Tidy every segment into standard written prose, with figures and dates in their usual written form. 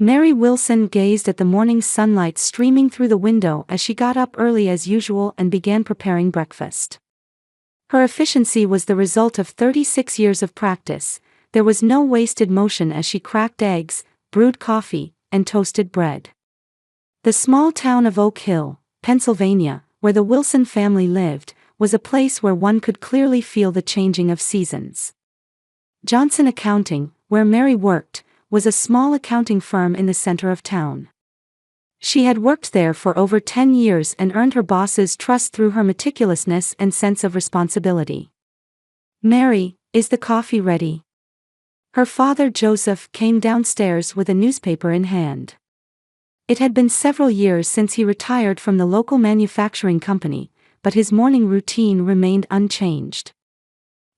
Mary Wilson gazed at the morning sunlight streaming through the window as she got up early as usual and began preparing breakfast. Her efficiency was the result of 36 years of practice. There was no wasted motion as she cracked eggs, brewed coffee, and toasted bread. The small town of Oak Hill, Pennsylvania, where the Wilson family lived, was a place where one could clearly feel the changing of seasons. Johnson Accounting, where Mary worked, was a small accounting firm in the center of town. She had worked there for over 10 years and earned her boss's trust through her meticulousness and sense of responsibility. "Mary, is the coffee ready?" Her father Joseph came downstairs with a newspaper in hand. It had been several years since he retired from the local manufacturing company, but his morning routine remained unchanged.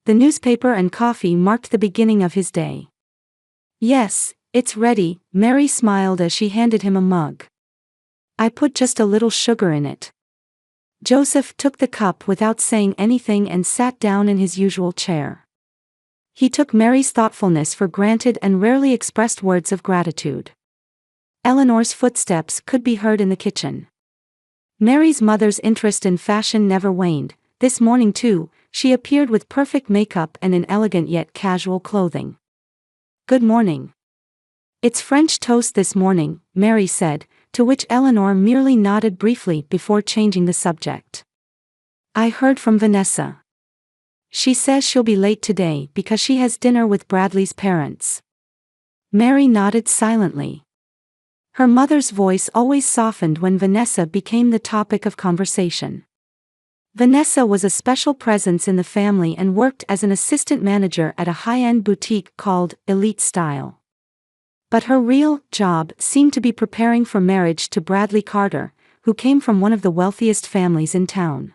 The newspaper and coffee marked the beginning of his day. "Yes, it's ready," Mary smiled as she handed him a mug. "I put just a little sugar in it." Joseph took the cup without saying anything and sat down in his usual chair. He took Mary's thoughtfulness for granted and rarely expressed words of gratitude. Eleanor's footsteps could be heard in the kitchen. Mary's mother's interest in fashion never waned. This morning too, she appeared with perfect makeup and in elegant yet casual clothing. "Good morning." "It's French toast this morning," Mary said, to which Eleanor merely nodded briefly before changing the subject. "I heard from Vanessa. She says she'll be late today because she has dinner with Bradley's parents." Mary nodded silently. Her mother's voice always softened when Vanessa became the topic of conversation. Vanessa was a special presence in the family and worked as an assistant manager at a high-end boutique called Elite Style. But her real job seemed to be preparing for marriage to Bradley Carter, who came from one of the wealthiest families in town.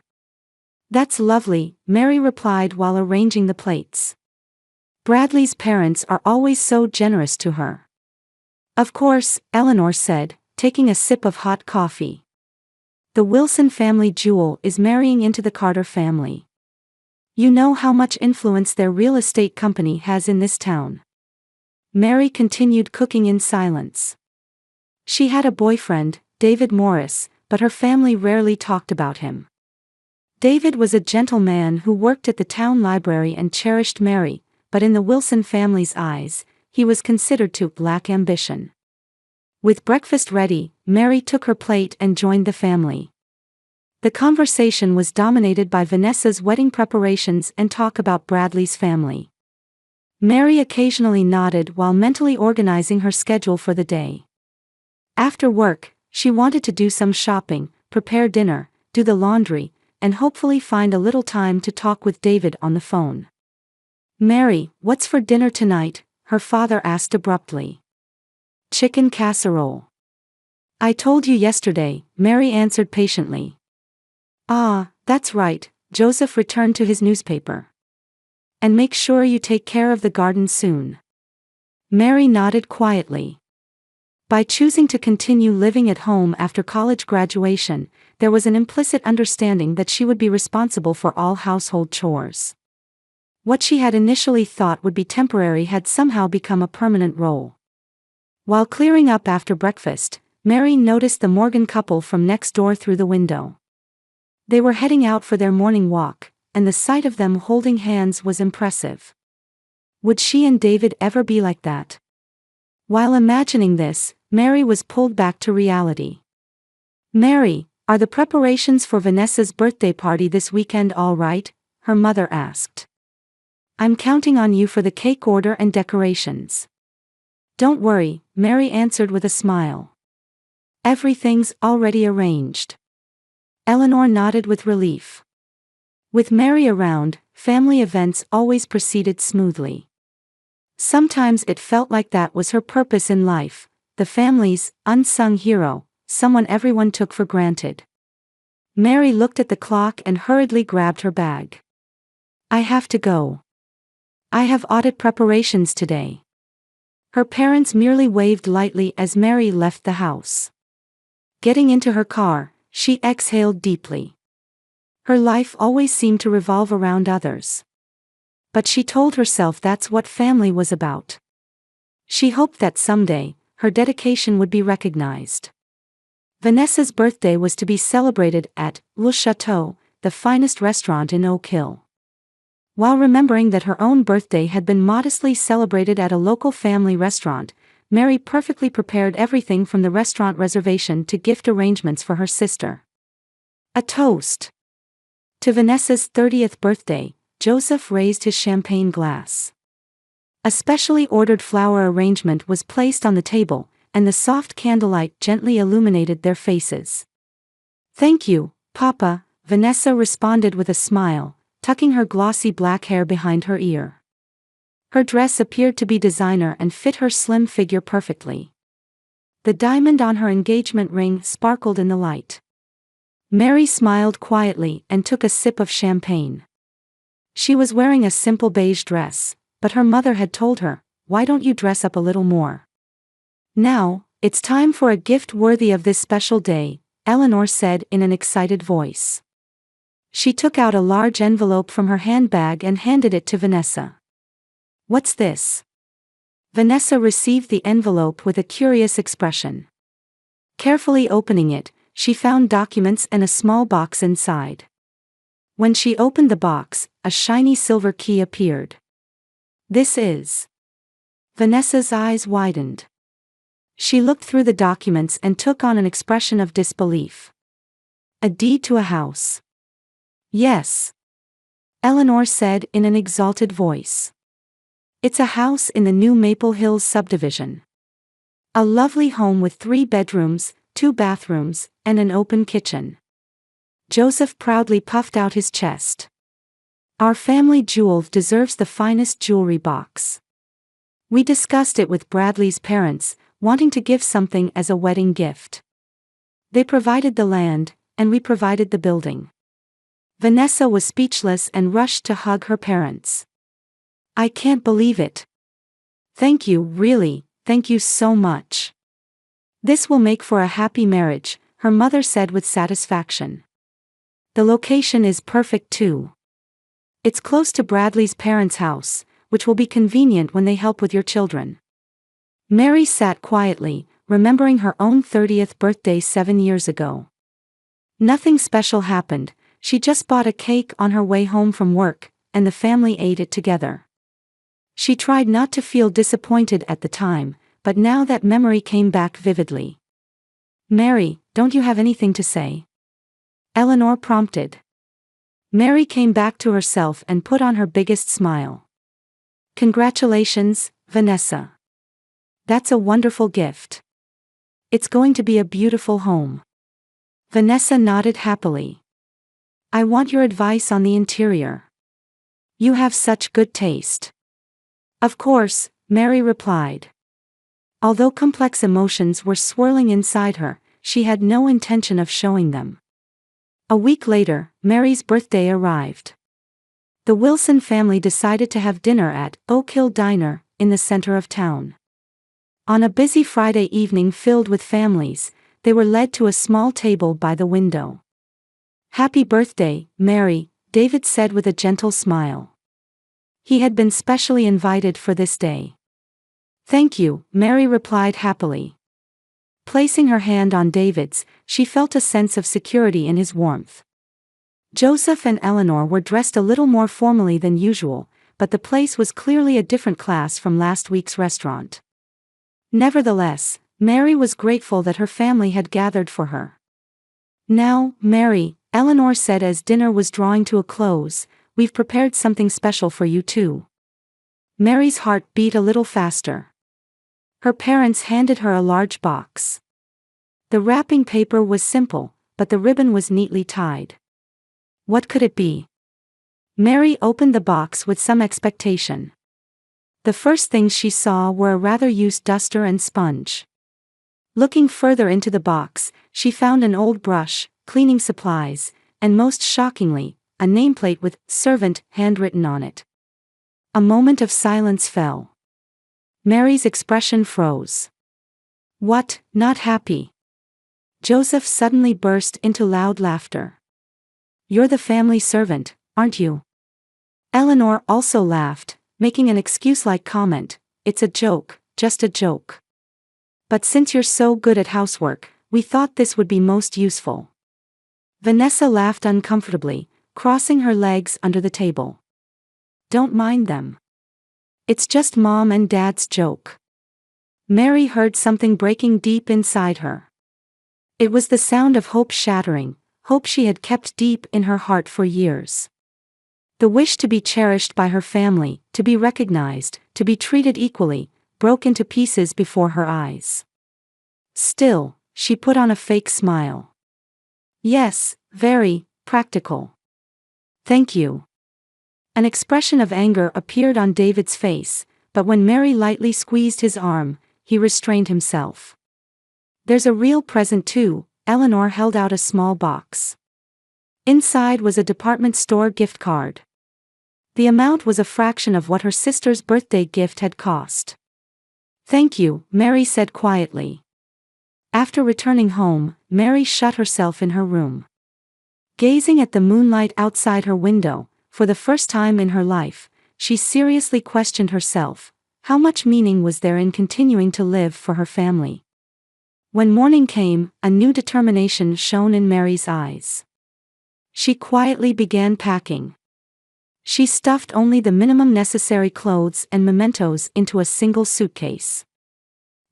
"That's lovely," Mary replied while arranging the plates. "Bradley's parents are always so generous to her." "Of course," Eleanor said, taking a sip of hot coffee. "The Wilson family jewel is marrying into the Carter family. You know how much influence their real estate company has in this town." Mary continued cooking in silence. She had a boyfriend, David Morris, but her family rarely talked about him. David was a gentleman who worked at the town library and cherished Mary, but in the Wilson family's eyes, he was considered to lack ambition. With breakfast ready, Mary took her plate and joined the family. The conversation was dominated by Vanessa's wedding preparations and talk about Bradley's family. Mary occasionally nodded while mentally organizing her schedule for the day. After work, she wanted to do some shopping, prepare dinner, do the laundry, and hopefully find a little time to talk with David on the phone. "Mary, what's for dinner tonight?" her father asked abruptly. "Chicken casserole." "I told you yesterday," Mary answered patiently. "Ah, that's right," Joseph returned to his newspaper. "And make sure you take care of the garden soon." Mary nodded quietly. By choosing to continue living at home after college graduation, there was an implicit understanding that she would be responsible for all household chores. What she had initially thought would be temporary had somehow become a permanent role. While clearing up after breakfast, Mary noticed the Morgan couple from next door through the window. They were heading out for their morning walk, and the sight of them holding hands was impressive. Would she and David ever be like that? While imagining this, Mary was pulled back to reality. "Mary, are the preparations for Vanessa's birthday party this weekend all right?" her mother asked. "I'm counting on you for the cake order and decorations." "Don't worry," Mary answered with a smile. "Everything's already arranged." Eleanor nodded with relief. With Mary around, family events always proceeded smoothly. Sometimes it felt like that was her purpose in life, the family's unsung hero, someone everyone took for granted. Mary looked at the clock and hurriedly grabbed her bag. "I have to go. I have audit preparations today." Her parents merely waved lightly as Mary left the house. Getting into her car, she exhaled deeply. Her life always seemed to revolve around others. But she told herself that's what family was about. She hoped that someday, her dedication would be recognized. Vanessa's birthday was to be celebrated at Le Chateau, the finest restaurant in Oak Hill. While remembering that her own birthday had been modestly celebrated at a local family restaurant, Mary perfectly prepared everything from the restaurant reservation to gift arrangements for her sister. A toast. To Vanessa's 30th birthday, Joseph raised his champagne glass. A specially ordered flower arrangement was placed on the table, and the soft candlelight gently illuminated their faces. "Thank you, Papa," Vanessa responded with a smile, tucking her glossy black hair behind her ear. Her dress appeared to be designer and fit her slim figure perfectly. The diamond on her engagement ring sparkled in the light. Mary smiled quietly and took a sip of champagne. She was wearing a simple beige dress, but her mother had told her, "Why don't you dress up a little more?" "Now, it's time for a gift worthy of this special day," Eleanor said in an excited voice. She took out a large envelope from her handbag and handed it to Vanessa. "What's this?" Vanessa received the envelope with a curious expression. Carefully opening it, she found documents and a small box inside. When she opened the box, a shiny silver key appeared. "This is..." Vanessa's eyes widened. She looked through the documents and took on an expression of disbelief. "A deed to a house." "Yes," Eleanor said in an exalted voice. "It's a house in the new Maple Hills subdivision. A lovely home with 3 bedrooms, 2 bathrooms, and an open kitchen." Joseph proudly puffed out his chest. "Our family jewel deserves the finest jewelry box. We discussed it with Bradley's parents, wanting to give something as a wedding gift. They provided the land, and we provided the building." Vanessa was speechless and rushed to hug her parents. "I can't believe it. Thank you, really, thank you so much. This will make for a happy marriage," her mother said with satisfaction. "The location is perfect too. It's close to Bradley's parents' house, which will be convenient when they help with your children." Mary sat quietly, remembering her own 30th birthday 7 years ago. Nothing special happened, she just bought a cake on her way home from work, and the family ate it together. She tried not to feel disappointed at the time, but now that memory came back vividly. "Mary, don't you have anything to say?" Eleanor prompted. Mary came back to herself and put on her biggest smile. "Congratulations, Vanessa. That's a wonderful gift. It's going to be a beautiful home." Vanessa nodded happily. "I want your advice on the interior. You have such good taste." "Of course," Mary replied. Although complex emotions were swirling inside her, she had no intention of showing them. A week later, Mary's birthday arrived. The Wilson family decided to have dinner at Oak Hill Diner, in the center of town. On a busy Friday evening filled with families, they were led to a small table by the window. "Happy birthday, Mary," David said with a gentle smile. He had been specially invited for this day. "Thank you," Mary replied happily. Placing her hand on David's, she felt a sense of security in his warmth. Joseph and Eleanor were dressed a little more formally than usual, but the place was clearly a different class from last week's restaurant. Nevertheless, Mary was grateful that her family had gathered for her. "Now, Mary," Eleanor said as dinner was drawing to a close, "we've prepared something special for you too." Mary's heart beat a little faster. Her parents handed her a large box. The wrapping paper was simple, but the ribbon was neatly tied. What could it be? Mary opened the box with some expectation. The first things she saw were a rather used duster and sponge. Looking further into the box, she found an old brush, cleaning supplies, and most shockingly, a nameplate with "Servant" handwritten on it. A moment of silence fell. Mary's expression froze. "What, not happy?" Joseph suddenly burst into loud laughter. "You're the family servant, aren't you?" Eleanor also laughed, making an excuse-like comment, "It's a joke, just a joke." But since you're so good at housework, we thought this would be most useful. Vanessa laughed uncomfortably, crossing her legs under the table. Don't mind them. It's just Mom and Dad's joke. Mary heard something breaking deep inside her. It was the sound of hope shattering, hope she had kept deep in her heart for years. The wish to be cherished by her family, to be recognized, to be treated equally, broke into pieces before her eyes. Still, she put on a fake smile. Yes, very practical. Thank you. An expression of anger appeared on David's face, but when Mary lightly squeezed his arm, he restrained himself. There's a real present too. Eleanor held out a small box. Inside was a department store gift card. The amount was a fraction of what her sister's birthday gift had cost. Thank you, Mary said quietly. After returning home, Mary shut herself in her room. Gazing at the moonlight outside her window, for the first time in her life, she seriously questioned herself, how much meaning was there in continuing to live for her family? When morning came, a new determination shone in Mary's eyes. She quietly began packing. She stuffed only the minimum necessary clothes and mementos into a single suitcase.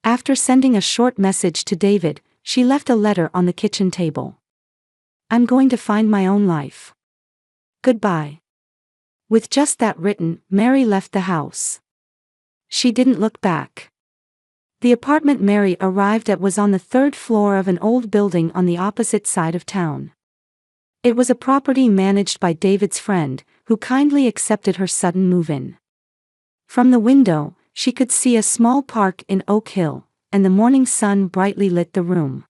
After sending a short message to David, she left a letter on the kitchen table. I'm going to find my own life. Goodbye. With just that written, Mary left the house. She didn't look back. The apartment Mary arrived at was on the third floor of an old building on the opposite side of town. It was a property managed by David's friend, who kindly accepted her sudden move-in. From the window, she could see a small park in Oak Hill, and the morning sun brightly lit the room.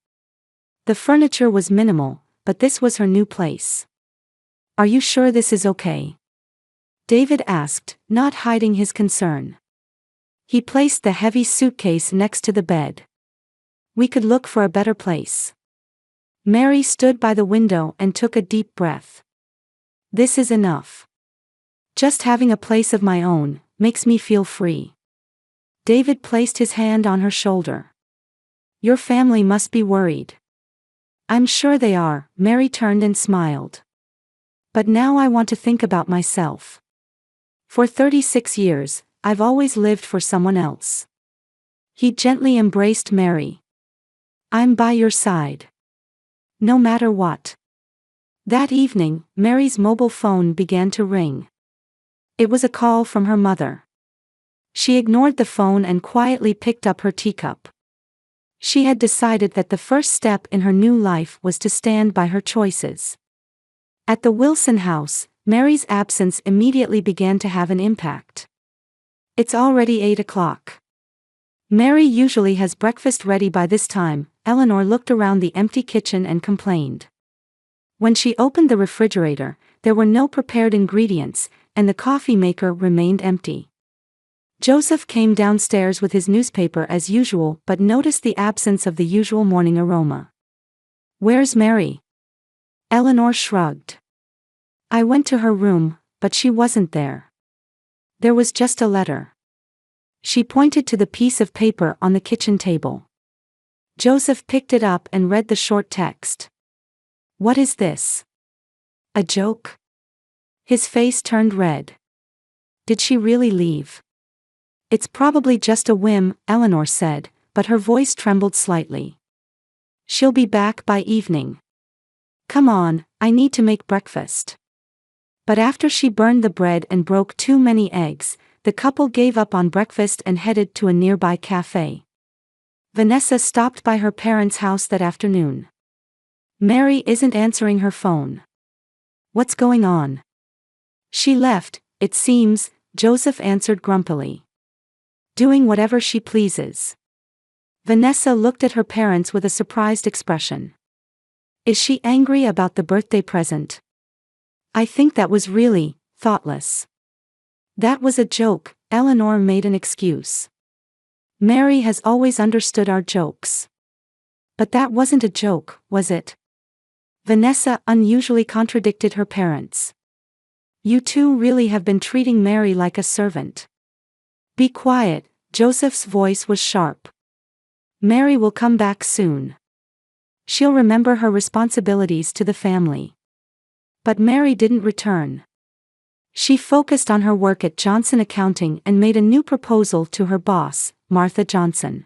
The furniture was minimal, but this was her new place. Are you sure this is okay? David asked, not hiding his concern. He placed the heavy suitcase next to the bed. We could look for a better place. Mary stood by the window and took a deep breath. This is enough. Just having a place of my own makes me feel free. David placed his hand on her shoulder. Your family must be worried. I'm sure they are, Mary turned and smiled. But now I want to think about myself. For 36 years, I've always lived for someone else. He gently embraced Mary. I'm by your side. No matter what. That evening, Mary's mobile phone began to ring. It was a call from her mother. She ignored the phone and quietly picked up her teacup. She had decided that the first step in her new life was to stand by her choices. At the Wilson house, Mary's absence immediately began to have an impact. It's already 8 o'clock. Mary usually has breakfast ready by this time. Eleanor looked around the empty kitchen and complained. When she opened the refrigerator, there were no prepared ingredients, and the coffee maker remained empty. Joseph came downstairs with his newspaper as usual but noticed the absence of the usual morning aroma. Where's Mary? Eleanor shrugged. I went to her room, but she wasn't there. There was just a letter. She pointed to the piece of paper on the kitchen table. Joseph picked it up and read the short text. What is this? A joke? His face turned red. Did she really leave? It's probably just a whim, Eleanor said, but her voice trembled slightly. She'll be back by evening. Come on, I need to make breakfast. But after she burned the bread and broke too many eggs, the couple gave up on breakfast and headed to a nearby cafe. Vanessa stopped by her parents' house that afternoon. Mary isn't answering her phone. What's going on? She left, it seems, Joseph answered grumpily. Doing whatever she pleases. Vanessa looked at her parents with a surprised expression. Is she angry about the birthday present? I think that was really thoughtless. That was a joke, Eleanor made an excuse. Mary has always understood our jokes. But that wasn't a joke, was it? Vanessa unusually contradicted her parents. You two really have been treating Mary like a servant. Be quiet, Joseph's voice was sharp. Mary will come back soon. She'll remember her responsibilities to the family. But Mary didn't return. She focused on her work at Johnson Accounting and made a new proposal to her boss, Martha Johnson.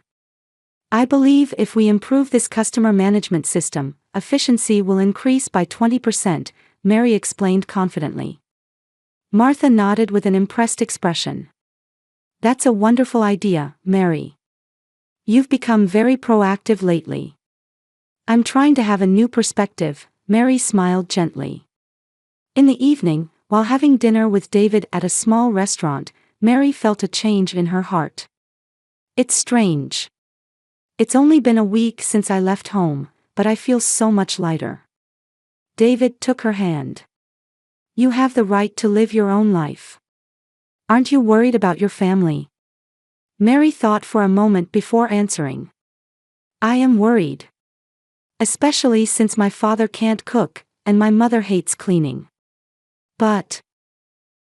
I believe if we improve this customer management system, efficiency will increase by 20%, Mary explained confidently. Martha nodded with an impressed expression. That's a wonderful idea, Mary. You've become very proactive lately. I'm trying to have a new perspective, Mary smiled gently. In the evening, while having dinner with David at a small restaurant, Mary felt a change in her heart. It's strange. It's only been a week since I left home, but I feel so much lighter. David took her hand. You have the right to live your own life. Aren't you worried about your family? Mary thought for a moment before answering. I am worried. Especially since my father can't cook, and my mother hates cleaning. But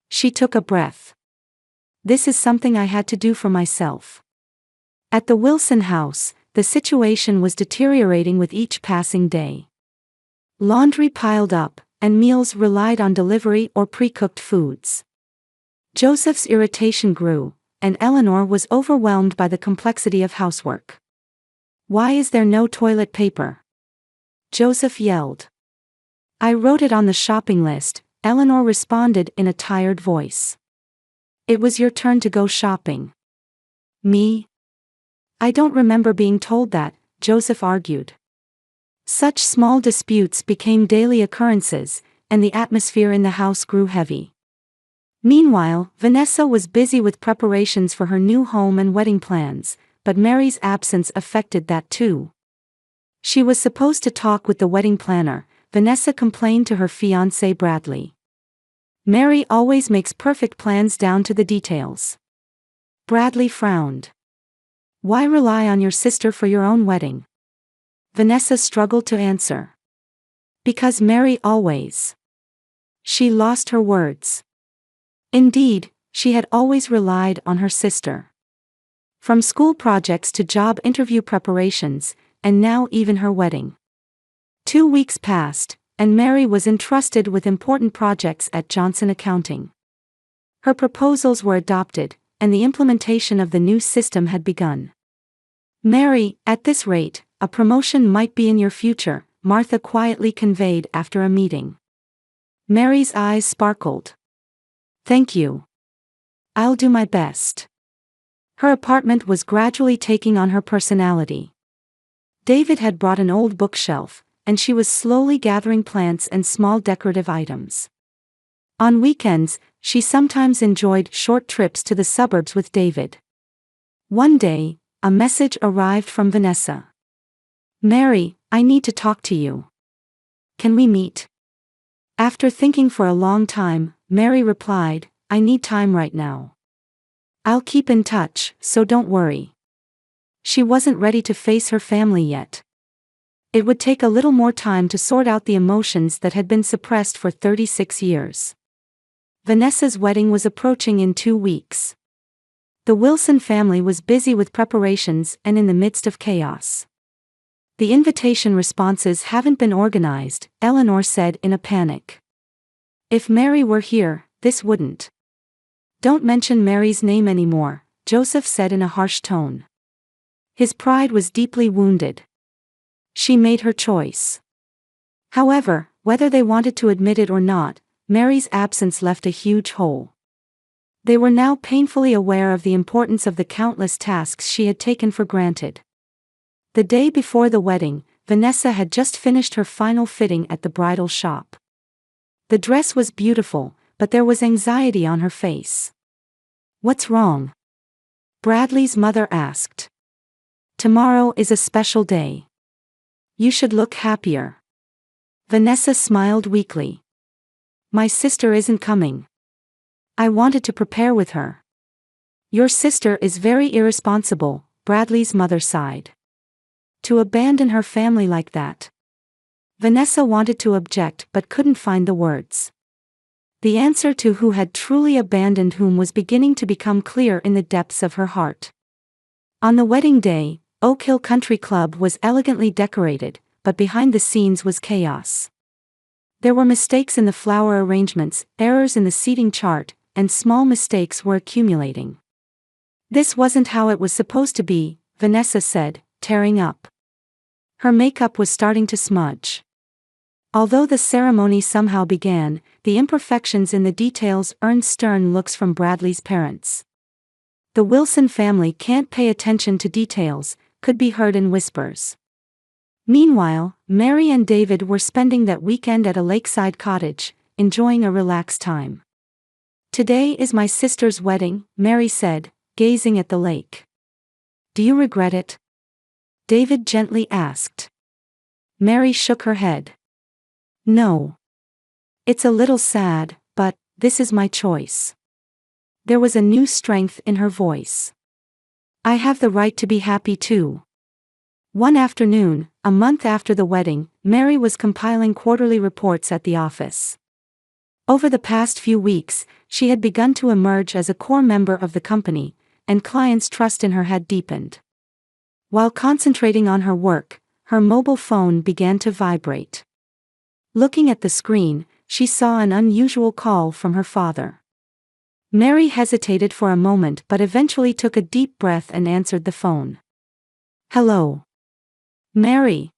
she took a breath. This is something I had to do for myself. At the Wilson house, the situation was deteriorating with each passing day. Laundry piled up, and meals relied on delivery or pre-cooked foods. Joseph's irritation grew, and Eleanor was overwhelmed by the complexity of housework. Why is there no toilet paper? Joseph yelled. I wrote it on the shopping list, Eleanor responded in a tired voice. It was your turn to go shopping. Me? I don't remember being told that, Joseph argued. Such small disputes became daily occurrences, and the atmosphere in the house grew heavy. Meanwhile, Vanessa was busy with preparations for her new home and wedding plans, but Mary's absence affected that too. She was supposed to talk with the wedding planner, Vanessa complained to her fiancé Bradley. Mary always makes perfect plans down to the details. Bradley frowned. Why rely on your sister for your own wedding? Vanessa struggled to answer. Because Mary always. She lost her words. Indeed, she had always relied on her sister. From school projects to job interview preparations, and now even her wedding. 2 weeks passed, and Mary was entrusted with important projects at Johnson Accounting. Her proposals were adopted, and the implementation of the new system had begun. Mary, at this rate, a promotion might be in your future, Martha quietly conveyed after a meeting. Mary's eyes sparkled. Thank you. I'll do my best. Her apartment was gradually taking on her personality. David had brought an old bookshelf, and she was slowly gathering plants and small decorative items. On weekends, she sometimes enjoyed short trips to the suburbs with David. One day, a message arrived from Vanessa. Mary, I need to talk to you. Can we meet? After thinking for a long time, Mary replied, I need time right now. I'll keep in touch, so don't worry. She wasn't ready to face her family yet. It would take a little more time to sort out the emotions that had been suppressed for 36 years. Vanessa's wedding was approaching in 2 weeks. The Wilson family was busy with preparations and in the midst of chaos. The invitation responses haven't been organized, Eleanor said in a panic. If Mary were here, this wouldn't. Don't mention Mary's name anymore, Joseph said in a harsh tone. His pride was deeply wounded. She made her choice. However, whether they wanted to admit it or not, Mary's absence left a huge hole. They were now painfully aware of the importance of the countless tasks she had taken for granted. The day before the wedding, Vanessa had just finished her final fitting at the bridal shop. The dress was beautiful, but there was anxiety on her face. What's wrong? Bradley's mother asked. Tomorrow is a special day. You should look happier. Vanessa smiled weakly. My sister isn't coming. I wanted to prepare with her. Your sister is very irresponsible, Bradley's mother sighed. To abandon her family like that. Vanessa wanted to object but couldn't find the words. The answer to who had truly abandoned whom was beginning to become clear in the depths of her heart. On the wedding day, Oak Hill Country Club was elegantly decorated, but behind the scenes was chaos. There were mistakes in the flower arrangements, errors in the seating chart, and small mistakes were accumulating. "This wasn't how it was supposed to be," Vanessa said, tearing up. Her makeup was starting to smudge. Although the ceremony somehow began, the imperfections in the details earned stern looks from Bradley's parents. "The Wilson family can't pay attention to details," could be heard in whispers. Meanwhile, Mary and David were spending that weekend at a lakeside cottage, enjoying a relaxed time. "Today is my sister's wedding," Mary said, gazing at the lake. "Do you regret it?" David gently asked. Mary shook her head. "No. It's a little sad, but this is my choice." There was a new strength in her voice. "I have the right to be happy too." One afternoon, a month after the wedding, Mary was compiling quarterly reports at the office. Over the past few weeks, she had begun to emerge as a core member of the company, and clients' trust in her had deepened. While concentrating on her work, her mobile phone began to vibrate. Looking at the screen, she saw an unusual call from her father. Mary hesitated for a moment but eventually took a deep breath and answered the phone. "Hello. Mary."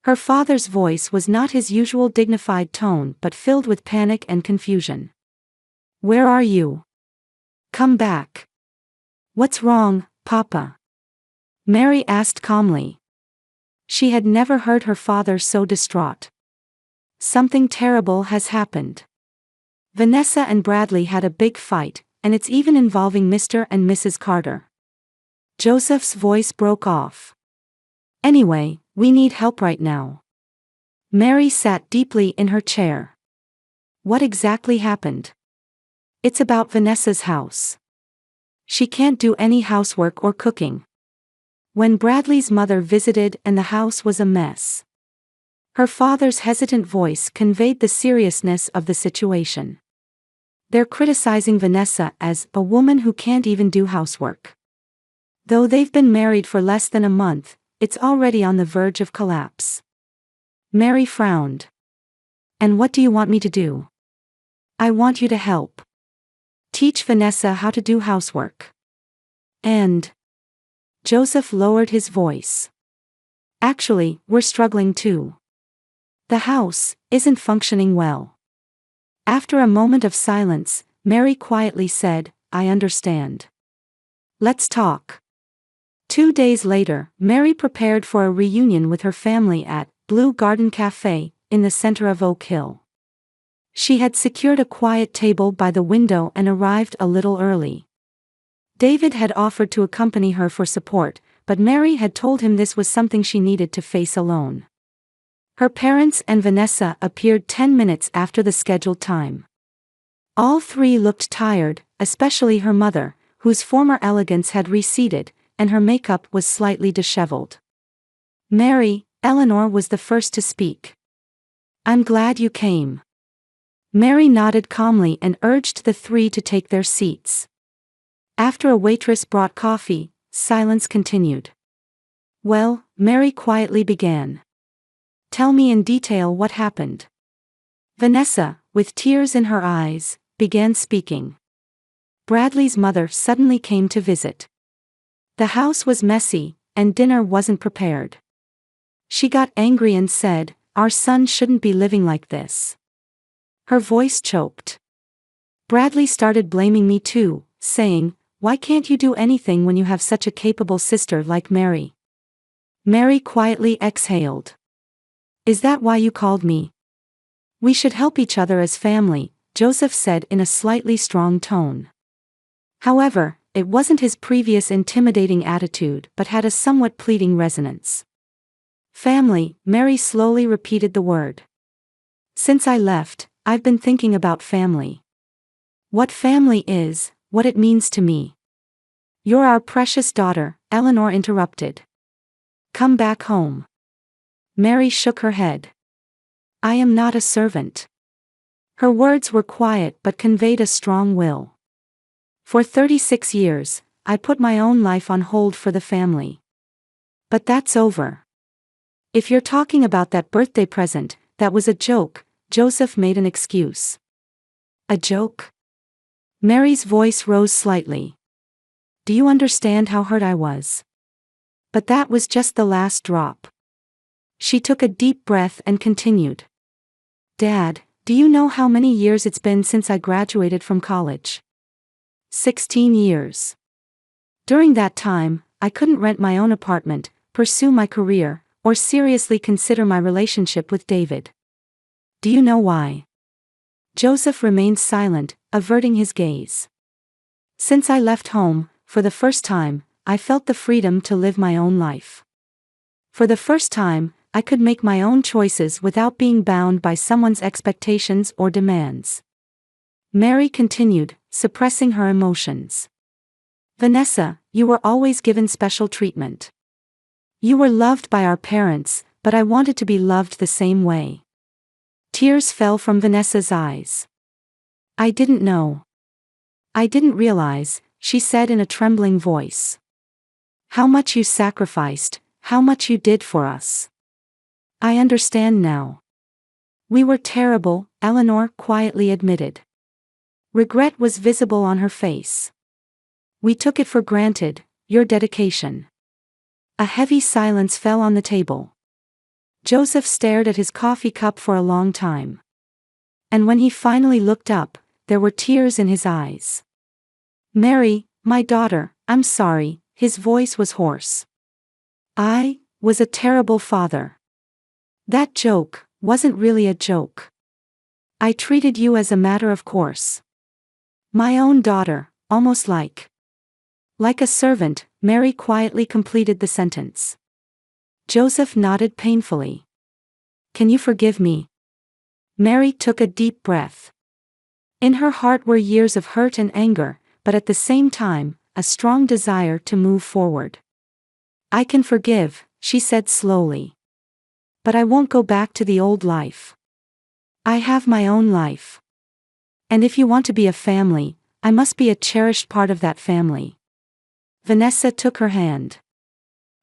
Her father's voice was not his usual dignified tone but filled with panic and confusion. "Where are you? Come back." "What's wrong, Papa?" Mary asked calmly. She had never heard her father so distraught. "Something terrible has happened. Vanessa and Bradley had a big fight, and it's even involving Mr. and Mrs. Carter." Joseph's voice broke off. "Anyway, we need help right now." Mary sat deeply in her chair. "What exactly happened?" "It's about Vanessa's house. She can't do any housework or cooking. When Bradley's mother visited and the house was a mess." Her father's hesitant voice conveyed the seriousness of the situation. "They're criticizing Vanessa as a woman who can't even do housework. Though they've been married for less than a month, it's already on the verge of collapse." Mary frowned. "And what do you want me to do?" "I want you to help. Teach Vanessa how to do housework. And..." Joseph lowered his voice. "Actually, we're struggling too. The house isn't functioning well." After a moment of silence, Mary quietly said, "I understand. Let's talk." 2 days later, Mary prepared for a reunion with her family at Blue Garden Cafe, in the center of Oak Hill. She had secured a quiet table by the window and arrived a little early. David had offered to accompany her for support, but Mary had told him this was something she needed to face alone. Her parents and Vanessa appeared 10 minutes after the scheduled time. All three looked tired, especially her mother, whose former elegance had receded, and her makeup was slightly disheveled. "Mary," Eleanor was the first to speak. "I'm glad you came." Mary nodded calmly and urged the three to take their seats. After a waitress brought coffee, silence continued. "Well," Mary quietly began. "Tell me in detail what happened." Vanessa, with tears in her eyes, began speaking. "Bradley's mother suddenly came to visit. The house was messy, and dinner wasn't prepared. She got angry and said, 'Our son shouldn't be living like this.'" Her voice choked. "Bradley started blaming me too, saying, 'Why can't you do anything when you have such a capable sister like Mary?'" Mary quietly exhaled. "Is that why you called me?" "We should help each other as family," Joseph said in a slightly strong tone. However, it wasn't his previous intimidating attitude but had a somewhat pleading resonance. "Family," Mary slowly repeated the word. "Since I left, I've been thinking about family. What family is, what it means to me." "You're our precious daughter," Eleanor interrupted. "Come back home." Mary shook her head. "I am not a servant." Her words were quiet but conveyed a strong will. "For 36 years, I put my own life on hold for the family. But that's over. If you're talking about that birthday present, that was a joke, Joseph made an excuse. A joke? Mary's voice rose slightly. Do you understand how hurt I was? But that was just the last drop. She took a deep breath and continued. Dad, do you know how many years it's been since I graduated from college? 16 years. During that time, I couldn't rent my own apartment, pursue my career, or seriously consider my relationship with David. Do you know why? Joseph remained silent, averting his gaze. Since I left home, for the first time, I felt the freedom to live my own life. For the first time, I could make my own choices without being bound by someone's expectations or demands. Mary continued, suppressing her emotions. Vanessa, you were always given special treatment. You were loved by our parents, but I wanted to be loved the same way. Tears fell from Vanessa's eyes. I didn't know. I didn't realize, she said in a trembling voice. How much you sacrificed, how much you did for us. I understand now. We were terrible, Eleanor quietly admitted. Regret was visible on her face. We took it for granted, your dedication. A heavy silence fell on the table. Joseph stared at his coffee cup for a long time. And when he finally looked up, there were tears in his eyes. Mary, my daughter, I'm sorry, his voice was hoarse. I was a terrible father. That joke wasn't really a joke. I treated you as a matter of course. My own daughter, almost like a servant, Mary quietly completed the sentence. Joseph nodded painfully. Can you forgive me? Mary took a deep breath. In her heart were years of hurt and anger, but at the same time, a strong desire to move forward. I can forgive, she said slowly. But I won't go back to the old life. I have my own life. And if you want to be a family, I must be a cherished part of that family. Vanessa took her hand.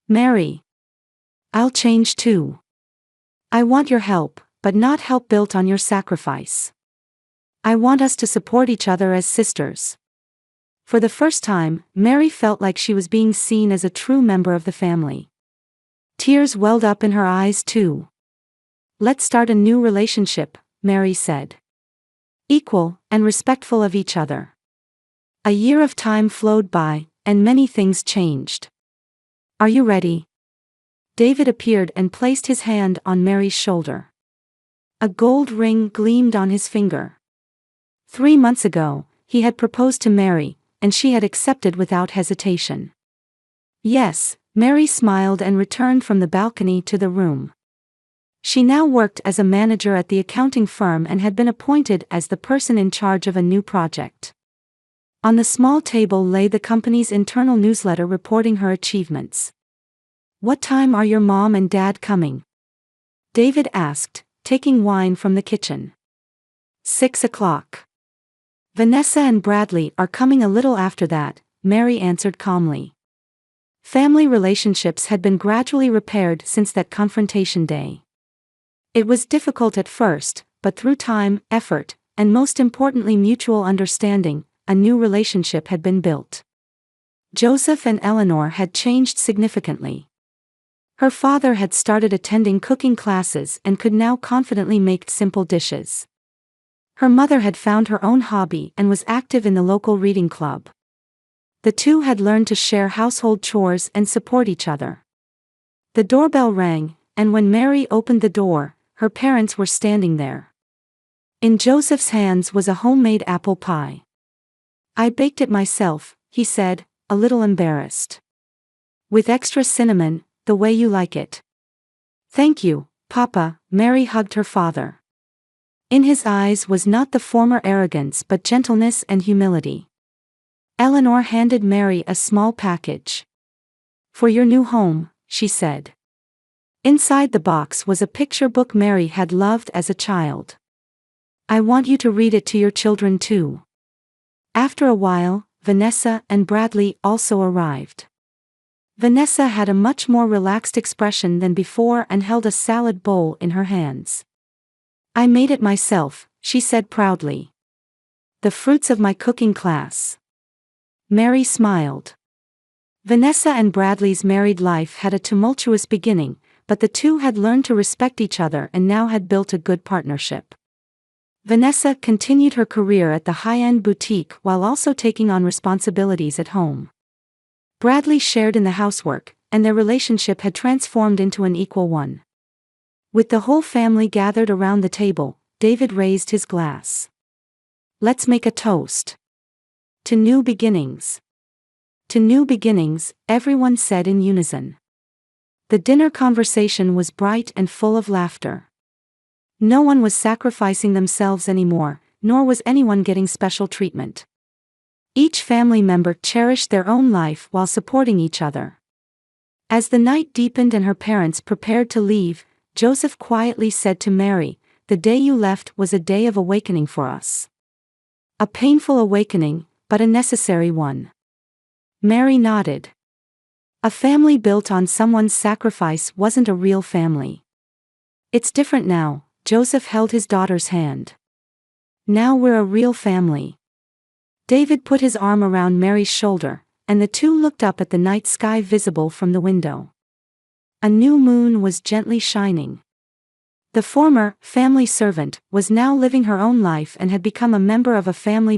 Mary. I'll change too. I want your help, but not help built on your sacrifice. I want us to support each other as sisters. For the first time, Mary felt like she was being seen as a true member of the family. Tears welled up in her eyes too. Let's start a new relationship, Mary said. Equal and respectful of each other. A year of time flowed by, and many things changed. Are you ready? David appeared and placed his hand on Mary's shoulder. A gold ring gleamed on his finger. 3 months ago, he had proposed to Mary, and she had accepted without hesitation. Yes, Mary smiled and returned from the balcony to the room. She now worked as a manager at the accounting firm and had been appointed as the person in charge of a new project. On the small table lay the company's internal newsletter reporting her achievements. What time are your mom and dad coming? David asked, taking wine from the kitchen. 6 o'clock. Vanessa and Bradley are coming a little after that, Mary answered calmly. Family relationships had been gradually repaired since that confrontation day. It was difficult at first, but through time, effort, and most importantly mutual understanding, a new relationship had been built. Joseph and Eleanor had changed significantly. Her father had started attending cooking classes and could now confidently make simple dishes. Her mother had found her own hobby and was active in the local reading club. The two had learned to share household chores and support each other. The doorbell rang, and when Mary opened the door, her parents were standing there. In Joseph's hands was a homemade apple pie. I baked it myself, he said, a little embarrassed. With extra cinnamon, the way you like it. Thank you, Papa, Mary hugged her father. In his eyes was not the former arrogance but gentleness and humility. Eleanor handed Mary a small package. For your new home, she said. Inside the box was a picture book Mary had loved as a child. I want you to read it to your children too. After a while, Vanessa and Bradley also arrived. Vanessa had a much more relaxed expression than before and held a salad bowl in her hands. "I made it myself," she said proudly. "The fruits of my cooking class." Mary smiled. Vanessa and Bradley's married life had a tumultuous beginning, but the two had learned to respect each other and now had built a good partnership. Vanessa continued her career at the high-end boutique while also taking on responsibilities at home. Bradley shared in the housework, and their relationship had transformed into an equal one. With the whole family gathered around the table, David raised his glass. "Let's make a toast. To new beginnings." "To new beginnings," everyone said in unison. The dinner conversation was bright and full of laughter. No one was sacrificing themselves anymore, nor was anyone getting special treatment. Each family member cherished their own life while supporting each other. As the night deepened and her parents prepared to leave, Joseph quietly said to Mary, "The day you left was a day of awakening for us." "A painful awakening, but a necessary one." Mary nodded. A family built on someone's sacrifice wasn't a real family. "It's different now," Joseph held his daughter's hand. "Now we're a real family." David put his arm around Mary's shoulder, and the two looked up at the night sky visible from the window. A new moon was gently shining. The former family servant was now living her own life and had become a member of a family